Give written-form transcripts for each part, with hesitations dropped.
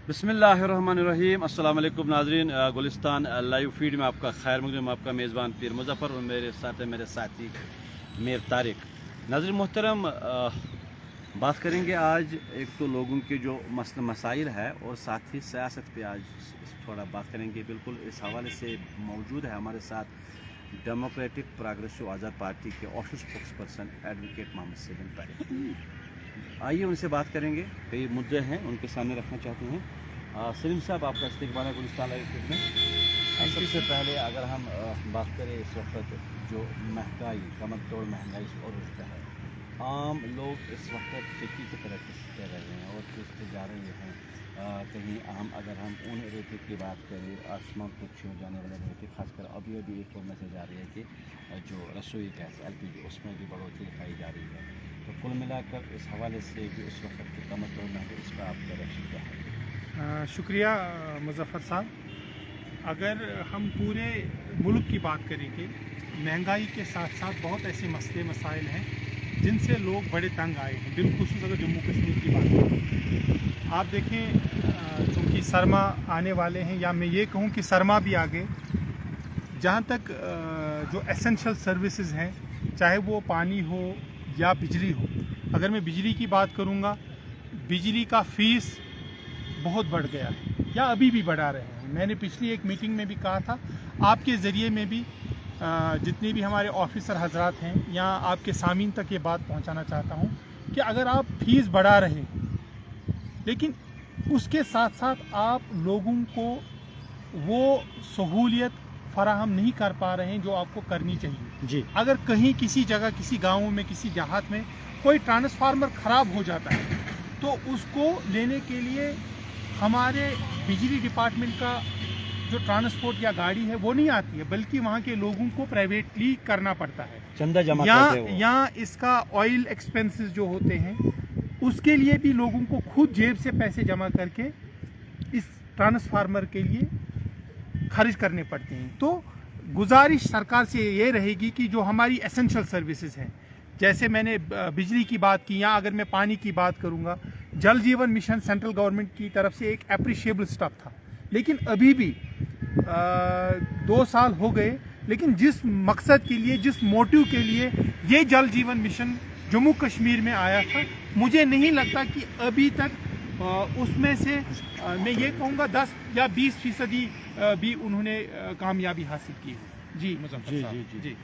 बिस्मिल्लाहिर्रहमानिर्रहीम। अस्सलाम वालेकुम नाज़रीन, गुलिस्तान लाइव फीड में आपका खैर मक़दम। आपका मेज़बान पीर मुज़फ़्फ़र और मेरे साथ है मेरे साथी मीर तारिक। नाज़रीन मोहतरम, बात करेंगे आज एक तो लोगों के जो मसाइल है और साथ ही सियासत पे आज थोड़ा बात करेंगे। बिल्कुल इस हवाले से मौजूद है हमारे साथ डेमोक्रेटिक प्रोग्रेसिव आज़ाद पार्टी के office spokesperson advocate Mohammad Salim Tariq. आइए उनसे बात करेंगे, कई मुद्दे हैं उनके सामने रखना चाहते हैं। सलीम साहब, आपका इस्तकबाल है गुलिस्तान लाइव फीड में। सबसे पहले अगर हम बात करें इस वक्त जो महंगाई, कमर तोड़ महंगाई और उसका है, आम लोग इस वक्त खेती की तरफ कर रहे हैं और किससे जा रहे हैं। कहीं अगर हम उन रेटे की बात करें, आसमान को छू जाने वाले रेटे, खासकर अभी एक और मैसेज आ रही है कि जो रसोई गैस LPG उसमें भी बढ़ोतरी दिखाई जा रही है। तो कुल मिलाकर इस हवाले से भी इस वक्त की कमर तोड़ महंगाई, इस पर आपका रिएक्शन क्या है? शुक्रिया मुज़फ़्फ़र साहब। अगर हम पूरे मुल्क की बात करेंगे, महंगाई के साथ साथ बहुत ऐसे मसले मसाइल हैं जिनसे लोग बड़े तंग आए हैं। बिलखुसूस अगर जम्मू कश्मीर की बात करें, आप देखें चूँकि सरमा आने वाले हैं, या मैं ये कहूँ कि सरमा भी आ गए। जहाँ तक जो एसेंशियल सर्विसेज हैं, चाहे वो पानी हो या बिजली हो, अगर मैं बिजली की बात करूँगा, बिजली का फीस बहुत बढ़ गया है या अभी भी बढ़ा रहे हैं। मैंने पिछली एक मीटिंग में भी कहा था, आपके ज़रिए में भी जितने भी हमारे ऑफिसर हजरात हैं या आपके सामीन तक ये बात पहुंचाना चाहता हूं कि अगर आप फीस बढ़ा रहे हैं लेकिन उसके साथ साथ आप लोगों को वो सहूलियत फराहम नहीं कर पा रहे हैं जो आपको करनी चाहिए जी। अगर कहीं किसी जगह, किसी गाँव में, किसी देहात में कोई ट्रांसफार्मर ख़राब हो जाता है तो उसको लेने के लिए हमारे बिजली डिपार्टमेंट का जो ट्रांसपोर्ट या गाड़ी है वो नहीं आती है, बल्कि वहाँ के लोगों को प्राइवेटली करना पड़ता है, चंदा जमा करते हैं। या इसका ऑयल एक्सपेंसेस जो होते हैं उसके लिए भी लोगों को खुद जेब से पैसे जमा करके इस ट्रांसफार्मर के लिए खर्च करने पड़ते हैं। तो गुजारिश सरकार से ये रहेगी कि जो हमारी एसेंशियल सर्विसेज हैं, जैसे मैंने बिजली की बात की, या अगर मैं पानी की बात करूंगा, जल जीवन मिशन सेंट्रल गवर्नमेंट की तरफ से एक अप्रिशिएबल स्टेप था, लेकिन अभी भी 2 साल हो गए, लेकिन जिस मकसद के लिए, जिस मोटिव के लिए ये जल जीवन मिशन जम्मू कश्मीर में आया था, मुझे नहीं लगता कि अभी तक उसमें से मैं ये कहूँगा 10 या 20% भी उन्होंने कामयाबी हासिल की है। जी मुज़फ़्फ़र साहब। जी जी जी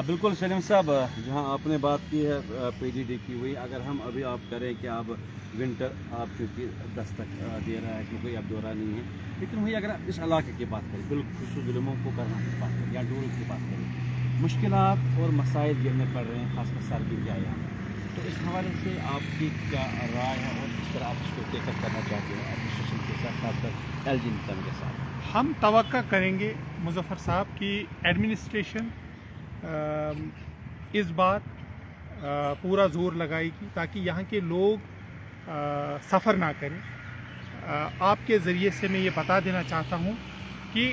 बिल्कुल सलीम साहब, जहां आपने बात की है PDD की, वही अगर हम अभी आप करें कि आप विंटर आप चूँकि दस्तक दे रहा है, क्योंकि अब दौरा नहीं है, लेकिन वही अगर आप इस इलाके की बात करें, बिल्कुल ज़ुल्मों को करना की बात करें या डोर की बात करें, मुश्किलात और मसाइल गिरने पड़ रहे हैं, खासकर सर्दी के आयाम में। तो इस हवाले से आपकी क्या राय है और किस तरह आप इसको टेकअप करना चाहते हैं एडमिनिस्ट्रेशन के साथ, खासकर LG निज़ाम के साथ? हम तवक्का करेंगे मुज़फ़्फ़र साहब की एडमिनिस्ट्रेशन इस बार पूरा ज़ोर लगाएगी ताकि यहाँ के लोग सफ़र ना करें। आपके ज़रिए से मैं ये बता देना चाहता हूँ कि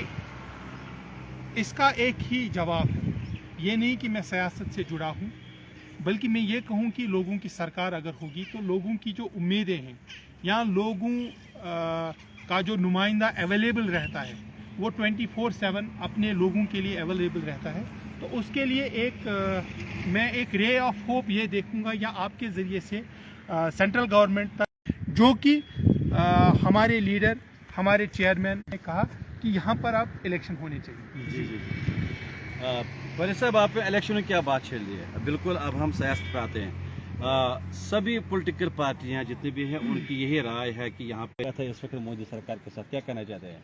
इसका एक ही जवाब है। ये नहीं कि मैं सियासत से जुड़ा हूँ, बल्कि मैं ये कहूँ कि लोगों की सरकार अगर होगी तो लोगों की जो उम्मीदें हैं या लोगों का जो नुमाइंदा अवेलेबल रहता है वो 24/7 अपने लोगों के लिए अवेलेबल रहता है। तो उसके लिए मैं एक रे ऑफ होप ये देखूंगा या आपके ज़रिए से सेंट्रल गवर्नमेंट तक, जो कि हमारे लीडर, हमारे चेयरमैन ने कहा कि यहाँ पर अब इलेक्शन होने चाहिए। जी जी वली साहब, आपने इलेक्शन में क्या बात छेड़ ली है? बिल्कुल, अब हम सियासत पर आते हैं। सभी पॉलिटिकल पार्टियाँ जितनी भी हैं उनकी यही राय है कि यहाँ पे था इस वक्त मोदी सरकार के साथ, क्या कहना चाहते हैं?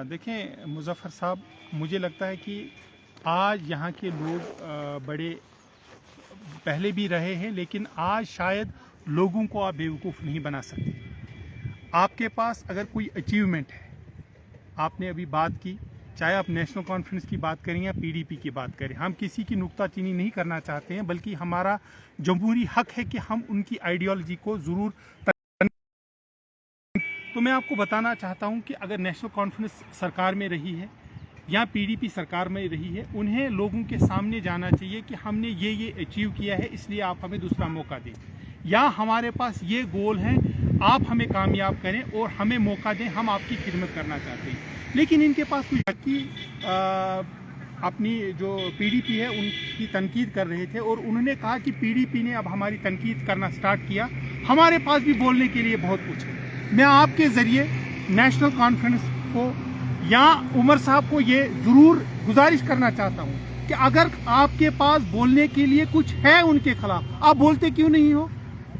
देखें मुज़फ़्फ़र साहब, मुझे लगता है कि आज यहाँ के लोग बड़े पहले भी रहे हैं, लेकिन आज शायद लोगों को आप बेवकूफ़ नहीं बना सकते। आपके पास अगर कोई अचीवमेंट है, आपने अभी बात की, चाहे आप नेशनल कॉन्फ्रेंस की बात करें या PDP की बात करें, हम किसी की नुक्ताचीनी नहीं करना चाहते हैं, बल्कि हमारा जमहूरी हक है कि हम उनकी आइडियोलॉजी को ज़रूर। तो मैं आपको बताना चाहता हूं कि अगर नेशनल कॉन्फ्रेंस सरकार में रही है या PDP सरकार में रही है, उन्हें लोगों के सामने जाना चाहिए कि हमने ये अचीव किया है, इसलिए आप हमें दूसरा मौका दें, या हमारे पास ये गोल हैं, आप हमें कामयाब करें और हमें मौका दें, हम आपकी खिदमत करना चाहते हैं। लेकिन इनके पास कुछ की अपनी जो पीडीपी है उनकी तनकीद कर रहे थे और उन्होंने कहा कि पीडीपी ने अब हमारी तनकीद करना स्टार्ट किया, हमारे पास भी बोलने के लिए बहुत कुछ है। मैं आपके ज़रिए नेशनल कॉन्फ्रेंस को या उमर साहब को ये ज़रूर गुजारिश करना चाहता हूँ कि अगर आपके पास बोलने के लिए कुछ है उनके खिलाफ, आप बोलते क्यों नहीं हो?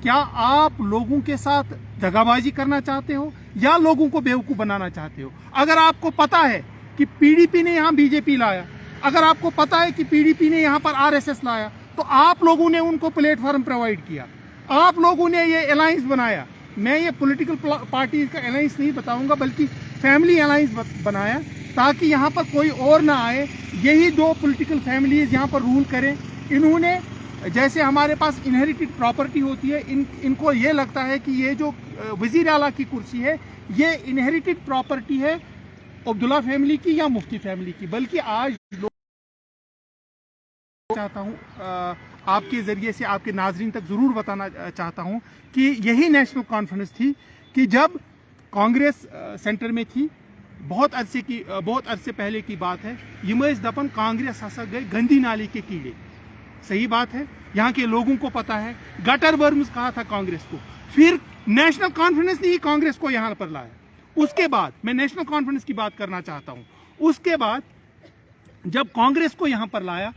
क्या आप लोगों के साथ दगाबाजी करना चाहते हो या लोगों को बेवकूफ़ बनाना चाहते हो? अगर आपको पता है कि पीडीपी ने यहाँ बीजेपी लाया, अगर आपको पता है कि पीडीपी ने यहाँ पर आरएसएस लाया, तो आप लोगों ने उनको प्लेटफॉर्म प्रोवाइड किया, आप लोगों ने ये अलायंस बनाया। मैं ये पॉलिटिकल पार्टी का अलायंस नहीं बताऊंगा, बल्कि फैमिली अलायंस बनाया ताकि यहाँ पर कोई और ना आए, यही दो पॉलिटिकल फैमिलीज यहाँ पर रूल करें। इन्होंने, जैसे हमारे पास इनहेरिटेड प्रॉपर्टी होती है, इनको ये लगता है कि ये जो वजीर आला की कुर्सी है ये इनहेरिटेड प्रॉपर्टी है अब्दुल्ला फैमिली की या मुफ्ती फैमिली की। बल्कि आज लोग चाहता हूँ आपके ज़रिए से आपके नाजरीन तक ज़रूर बताना चाहता हूँ कि यही नेशनल कॉन्फ्रेंस थी कि जब कांग्रेस सेंटर में थी, बहुत अरसे पहले की बात है। यमज दपन कांग्रेस हंसा गए गंदी नाली के कीड़े, सही बात है, यहाँ के लोगों को पता है। गटर वर्म्स कहा था कांग्रेस को, फिर नेशनल कॉन्फ्रेंस ने ही कांग्रेस को यहाँ पर लाया। उसके बाद मैं नेशनल कॉन्फ्रेंस की बात करना चाहता हूँ। उसके बाद जब कांग्रेस को यहाँ पर लाया,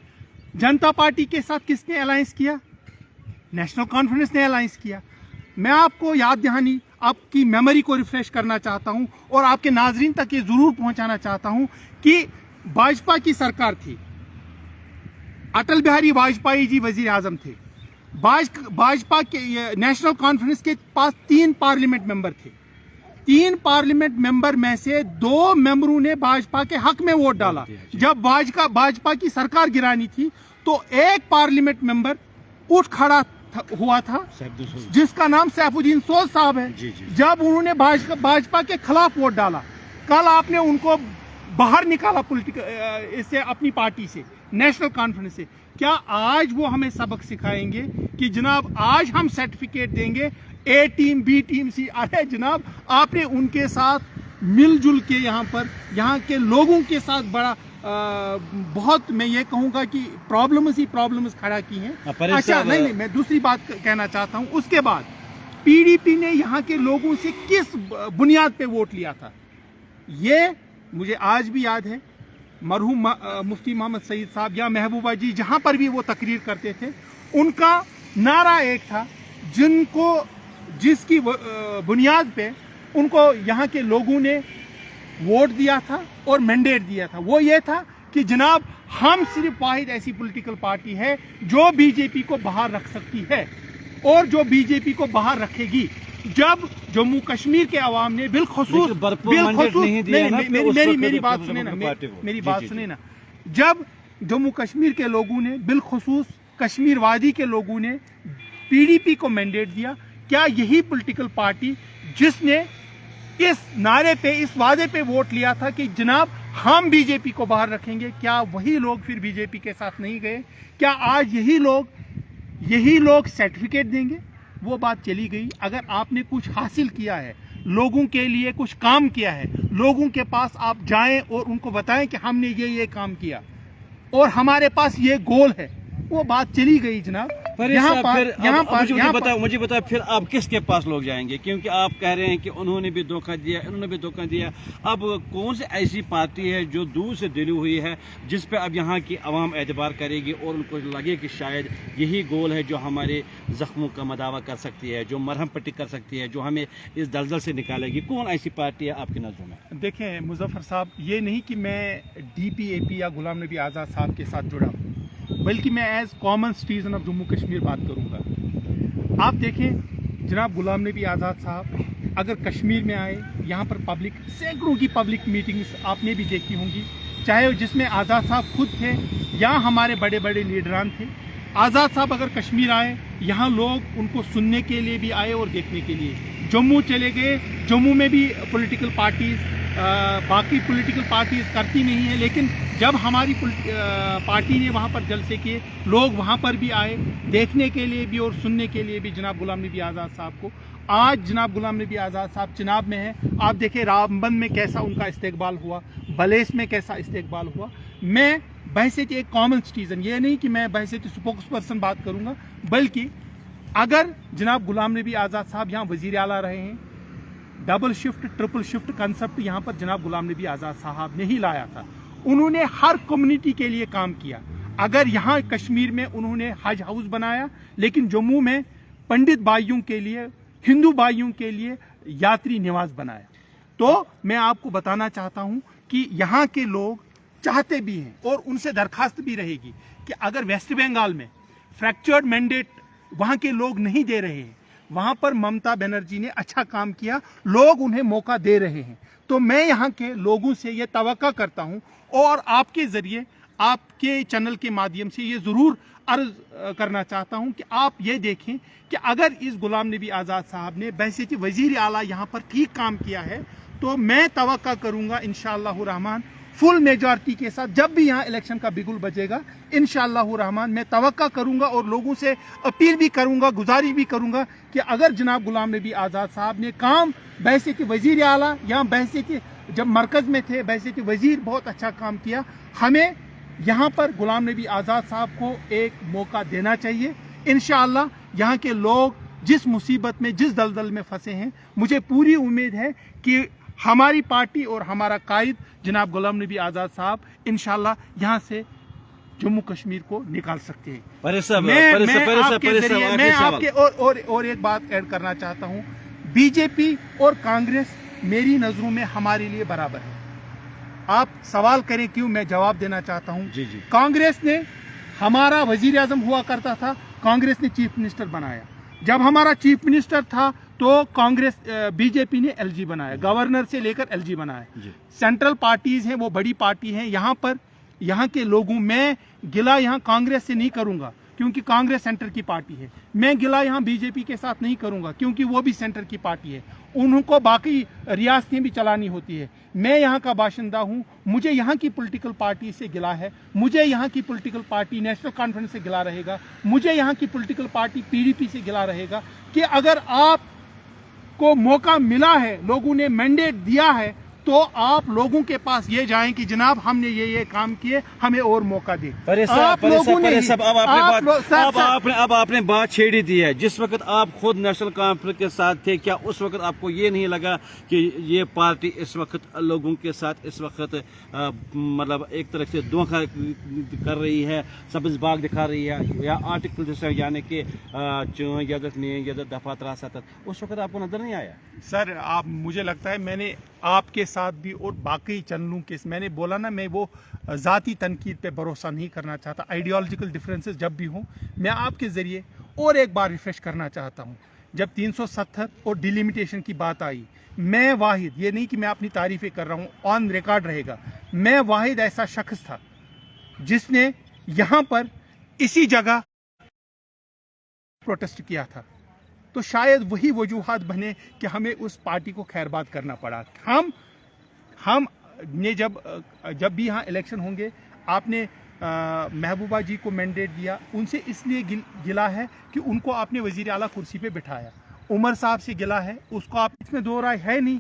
जनता पार्टी के साथ किसने अलायंस किया? नेशनल कॉन्फ्रेंस ने अलायंस किया। मैं आपको याद दहानी, आपकी मेमोरी को रिफ्रेश करना चाहता हूं और आपके नाजरीन तक ये जरूर पहुंचाना चाहता हूं कि भाजपा की सरकार थी, अटल बिहारी वाजपेयी जी वजीर आजम थे, भाजपा के नेशनल कॉन्फ्रेंस के पास 3 पार्लियामेंट मेंबर थे। 3 पार्लियामेंट मेंबर में से 2 मेंबरों ने भाजपा के हक में वोट डाला। जब भाजपा की सरकार गिरानी थी तो एक पार्लियामेंट मेंबर उठ खड़ा हुआ था जिसका नाम सैफुद्दीन सोज साहब है। जब उन्होंने भाजपा के खिलाफ वोट डाला, कल आपने उनको बाहर निकाला पॉलिटिकल इससे, अपनी पार्टी से, नेशनल कॉन्फ्रेंस से। क्या आज वो हमें सबक सिखाएंगे कि जनाब आज हम सर्टिफिकेट देंगे ए टीम बी टीम सी? अरे जनाब, आपने उनके साथ मिलजुल के यहाँ के लोगों के साथ बड़ा बहुत, मैं ये कहूँगा कि प्रॉब्लम्स खड़ा की हैं। अच्छा, नहीं, मैं दूसरी बात कहना चाहता हूँ। उसके बाद पीडीपी ने यहाँ के लोगों से किस बुनियाद पे वोट लिया था, ये मुझे आज भी याद है। मरहूम मुफ्ती मोहम्मद सईद साहब या महबूबा जी जहाँ पर भी वो तकरीर करते थे, उनका नारा एक था जिसकी बुनियाद पे उनको यहाँ के लोगों ने वोट दिया था और मैंडेट दिया था। वो ये था कि जनाब हम सिर्फ वाहिद ऐसी पॉलिटिकल पार्टी है जो बीजेपी को बाहर रख सकती है और जो बीजेपी को बाहर रखेगी। जब जम्मू कश्मीर के अवाम ने मेरी बात सुने ना, जब जम्मू कश्मीर के लोगों ने, बिलखुसूस कश्मीर वादी के लोगों ने पीडीपी को मैंडेट दिया, क्या यही पॉलिटिकल पार्टी जिसने इस नारे पे, इस वादे पे वोट लिया था कि जनाब हम बीजेपी को बाहर रखेंगे, क्या वही लोग फिर बीजेपी के साथ नहीं गए? क्या आज यही लोग सर्टिफिकेट देंगे? वो बात चली गई। अगर आपने कुछ हासिल किया है, लोगों के लिए कुछ काम किया है, लोगों के पास आप जाएं और उनको बताएं कि हमने ये काम किया और हमारे पास ये गोल है, वो बात चली गई जनाब। मुझे बताओ फिर आप किसके पास लोग जाएंगे? क्योंकि आप कह रहे हैं कि उन्होंने भी धोखा दिया, इन्होंने भी धोखा दिया। अब कौन सी ऐसी पार्टी है जो दूर से दिली हुई है, जिस पे अब यहाँ की आवाम एतबार करेगी और उनको लगे कि शायद यही गोल है जो हमारे जख्मों का मदावा कर सकती है, जो मरहम पट्टी कर सकती है, जो हमें इस दलदल से निकालेगी? कौन ऐसी पार्टी है आपकी नज़रों में? देखें मुजफ्फर साहब, ये नहीं कि मैं DPAP या गुलाम नबी आज़ाद साहब के साथ जुड़ा हूँ, बल्कि मैं as common citizen of Jammu Kashmir बात करूंगा। आप देखें जनाब, गुलाम नबी आज़ाद साहब अगर कश्मीर में आए, यहाँ पर सैकड़ों की पब्लिक मीटिंग्स आपने भी देखी होंगी, चाहे जिसमें आज़ाद साहब खुद थे या हमारे बड़े बड़े लीडरान थे। आज़ाद साहब अगर कश्मीर आए, यहाँ लोग उनको सुनने के लिए भी आए और देखने के लिए। जम्मू चले गए, जम्मू में भी पॉलिटिकल पार्टीज़, बाकी पॉलिटिकल पार्टीज़ करती नहीं है, लेकिन जब हमारी पार्टी ने वहाँ पर जलसे किए, लोग वहाँ पर भी आए देखने के लिए भी और सुनने के लिए भी जनाब गुलाम नबी आज़ाद साहब को। आज जनाब गुलाम नबी आज़ाद साहब चिनाब में हैं। आप देखें रामबंद में कैसा उनका इस्तेकबाल हुआ, बलेस में कैसा इस्तेकबाल हुआ। मैं बहैसियत एक कॉमन सिटीज़न, ये नहीं कि मैं बहैसियत स्पोक्स पर्सन बात करूँगा, बल्कि अगर जनाब गुलाम नबी आज़ाद साहब यहाँ वज़ीर आला रहे हैं, double shift triple shift concept यहाँ पर जनाब गुलाम नबी आज़ाद साहब ने ही लाया था। उन्होंने हर कम्युनिटी के लिए काम किया। अगर यहाँ कश्मीर में उन्होंने हज हाउस बनाया, लेकिन जम्मू में पंडित भाइयों के लिए, हिंदू भाइयों के लिए यात्री निवास बनाया। तो मैं आपको बताना चाहता हूँ कि यहाँ के लोग चाहते भी हैं और उनसे दरखास्त भी रहेगी कि अगर वेस्ट बंगाल में फ्रैक्चर्ड मैंडेट वहाँ के लोग नहीं दे रहे हैं, वहाँ पर ममता बनर्जी ने अच्छा काम किया, लोग उन्हें मौका दे रहे हैं, तो मैं यहाँ के लोगों से ये तवक्का करता हूँ और आपके ज़रिए, आपके चैनल के माध्यम से ये ज़रूर अर्ज करना चाहता हूँ कि आप ये देखें कि अगर इस गुलाम नबी आज़ाद साहब ने बहैसियत वज़ीर आला यहाँ पर ठीक काम किया है, तो मैं तवक्का करूँगा इंशाअल्लाह रहमान फुल मेजॉरिटी के साथ जब भी यहाँ इलेक्शन का बिगुल बजेगा, इंशाअल्लाह रहमान मैं तवक्का करूँगा और लोगों से अपील भी करूँगा, गुजारिश भी करूँगा कि अगर जनाब गुलाम नबी आज़ाद साहब ने काम बहैसियत वज़ीर आला या बहैसियत जब मरकज़ में थे बहैसियत वज़ीर बहुत अच्छा काम किया, हमें यहाँ पर गुलाम नबी आज़ाद साहब को एक मौका देना चाहिए। इंशाअल्लाह यहाँ के लोग जिस मुसीबत में, जिस दलदल में फंसे हैं, मुझे पूरी उम्मीद है कि हमारी पार्टी और हमारा कायद जनाब गुलाम नबी आज़ाद साहब इंशाअल्लाह यहाँ से जम्मू कश्मीर को निकाल सकते हैं। मैं आपके और एक बात ऐड करना चाहता हूँ, बीजेपी और कांग्रेस मेरी नज़रों में हमारे लिए बराबर है। आप सवाल करें क्यों, मैं जवाब देना चाहता हूँ। कांग्रेस ने, हमारा वजीर आजम हुआ करता था, कांग्रेस ने चीफ मिनिस्टर बनाया। जब हमारा चीफ मिनिस्टर था तो कांग्रेस बीजेपी ने एलजी बनाया, गवर्नर से लेकर एलजी बनाया। सेंट्रल पार्टीज हैं, वो बड़ी पार्टी हैं। यहाँ पर यहाँ के लोगों, मैं गिला यहाँ कांग्रेस से नहीं करूँगा क्योंकि कांग्रेस सेंटर की पार्टी है। मैं गिला यहाँ बीजेपी के साथ नहीं करूँगा क्योंकि वो भी सेंटर की पार्टी है, उनको बाकी रियासतें भी चलानी होती है। मैं यहाँ का बाशिंदा हूँ, मुझे यहाँ की पॉलिटिकल पार्टी से गिला है, मुझे यहाँ की पॉलिटिकल पार्टी नेशनल कॉन्फ्रेंस से गिला रहेगा, मुझे यहाँ की पॉलिटिकल पार्टी पीडीपी से गिला रहेगा कि अगर आप को मौका मिला है, लोगों ने मैंडेट दिया है, तो आप लोगों के पास ये जाएं कि जनाब हमने ये काम किए, हमें और मौका दे। अब आपने बात छेड़ी दी है। जिस वक्त आप खुद नेशनल कॉन्फ्रेंस के साथ थे, क्या उस वक्त आपको ये नहीं लगा कि ये पार्टी इस वक्त लोगों के साथ इस वक्त मतलब एक तरह से धोखा कर रही है, सब्ज बाग दिखा रही है, या आर्टिकल यानी कि दफा 73, उस वक्त आपको नजर नहीं आया? सर, आप, मुझे लगता है मैंने आपके साथ भी और बाकी चैनलों के, मैंने बोला ना, मैं वो ज़ाती तनकीद पे भरोसा नहीं करना चाहता। आइडियोलॉजिकल डिफरेंसेस जब भी हों, मैं आपके ज़रिए और एक बार रिफ्रेश करना चाहता हूँ। जब 370 और डिलिमिटेशन की बात आई, मैं वाहिद, ये नहीं कि मैं अपनी तारीफ़ें कर रहा हूँ, ऑन रिकॉर्ड रहेगा, मैं वाहिद ऐसा शख्स था जिसने यहाँ पर इसी जगह प्रोटेस्ट किया था। तो शायद वही वजूहात बने कि हमें उस पार्टी को खैरबाद करना पड़ा। हम ने जब भी यहाँ इलेक्शन होंगे, आपने महबूबा जी को मैंडेट दिया, उनसे इसलिए गिला है कि उनको आपने वजीर आला कुर्सी पे बिठाया। उमर साहब से गिला है, उसको आप, इसमें दो राय है नहीं।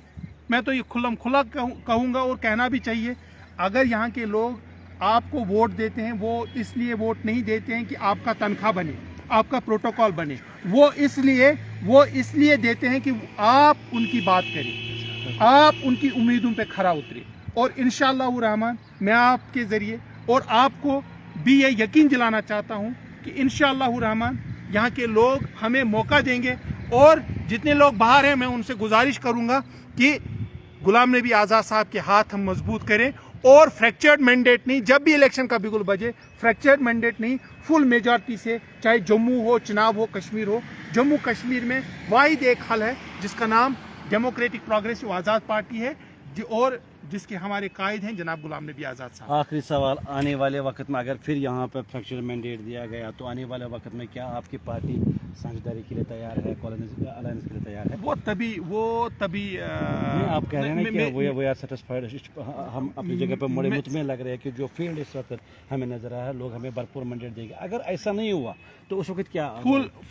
मैं तो ये खुल्लम खुला कहूँगा और कहना भी चाहिए, अगर यहाँ के लोग आपको वोट देते हैं, वो इसलिए वोट नहीं देते हैं कि आपका तनख्वाह बने, आपका प्रोटोकॉल बने, वो इसलिए देते हैं कि आप उनकी बात करें, आप उनकी उम्मीदों पे खरा उतरे। और इंशाअल्लाह रहमान मैं आपके ज़रिए और आपको भी ये यकीन दिलाना चाहता हूँ कि इंशाअल्लाह रहमान यहाँ के लोग हमें मौका देंगे। और जितने लोग बाहर हैं, मैं उनसे गुजारिश करूँगा कि गुलाम नबी आज़ाद साहब के हाथ हम मजबूत करें और फ्रैक्चर्ड मैंडेट नहीं, जब भी इलेक्शन का बिगुल बजे, फ्रैक्चर्ड मैंडेट नहीं, फुल मेजॉरिटी से, चाहे जम्मू हो, चुनाव हो, कश्मीर हो, जम्मू कश्मीर में वाहिद एक हल है जिसका नाम डेमोक्रेटिक प्रोग्रेसिव आज़ाद पार्टी है, और जिसके हमारे कायद हैं जनाब गुलाम नबी आज़ाद साहब। आखिरी सवाल, आने वाले वक्त में अगर फिर यहाँ पर फ्रैक्चर मैंडेट दिया गया तो आने वाले वक्त में क्या आपकी पार्टी साझेदारी के लिए तैयार है, अलायंस के लिए तैयार है? वो तभी नहीं, आप कह रहे हैं ना कि वी आर सेटिस्फाइड, हम अपनी जगह पर बड़े मुतमईन लग रहे हैं कि जो फील्ड इस वक्त हमें नजर आया है, लोग हमें भरपूर मैंडेट देंगे। अगर ऐसा नहीं हुआ तो उस वक्त क्या?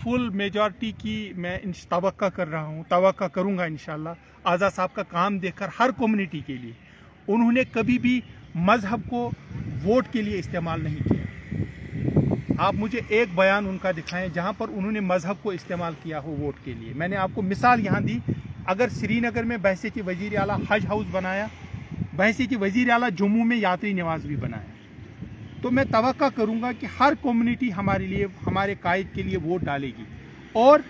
फुल मेजॉरिटी की मैं तवक्का कर रहा हूँ, तवक्का करूँगा इंशाल्लाह। आज़ाद साहब का काम देखकर हर कम्युनिटी के लिए, उन्होंने कभी भी मजहब को वोट के लिए इस्तेमाल नहीं किया। आप मुझे एक बयान उनका दिखाएं जहां पर उन्होंने मजहब को इस्तेमाल किया हो वोट के लिए। मैंने आपको मिसाल यहां दी, अगर श्रीनगर में बहसीत वज़ीर आला हज हाउस बनाया, बहसीत वज़ीर आला जम्मू में यात्री निवास भी बनाया, तो मैं तवक्का करूंगा कि हर कम्युनिटी हमारे लिए, हमारे कायद के लिए वोट डालेगी। और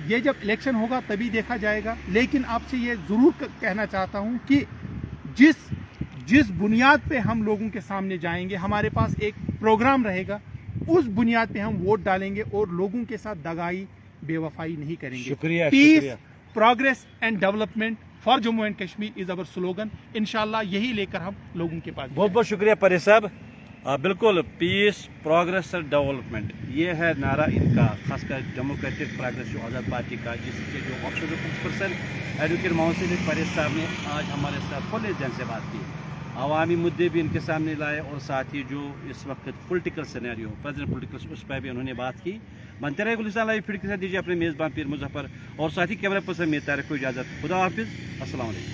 ये जब इलेक्शन होगा तभी देखा जाएगा। लेकिन आपसे ये ज़रूर कहना चाहता हूँ कि जिस बुनियाद पे हम लोगों के सामने जाएंगे, हमारे पास एक प्रोग्राम रहेगा, उस बुनियाद पे हम वोट डालेंगे और लोगों के साथ दगाई बेवफाई नहीं करेंगे। शुक्रिया, peace, progress and development for Jammu and Kashmir is our slogan. इंशाल्लाह यही लेकर हम लोगों के पास। बहुत बहुत शुक्रिया परे साहब। बिल्कुल, पीस, प्रोग्रेस और डेवलपमेंट, ये है नारा इनका, खासकर डेमोक्रेटिक प्रोग्रेसिव आज़ाद पार्टी का, जिसके जो ऑप्शन 5% एडवोकेट मोहसिन परे साहब ने आज हमारे साथ खुले जन से बात की। अवामी मुद्दे भी इनके सामने लाए और साथ ही जो इस वक्त पॉलिटिकल सिनेरियो, प्रेजेंट पॉलिटिकल, उस पर भी उन्होंने बात की। बनते रहे गुलिस्तान लाइव फीड के साथ, दीजिए अपने मेज़बान पीर मुजफ्फर और साथी कैमरा पर्सन मीर तारिक को इजाज़त। खुदा हाफिज़, अस्सलाम वालेकुम।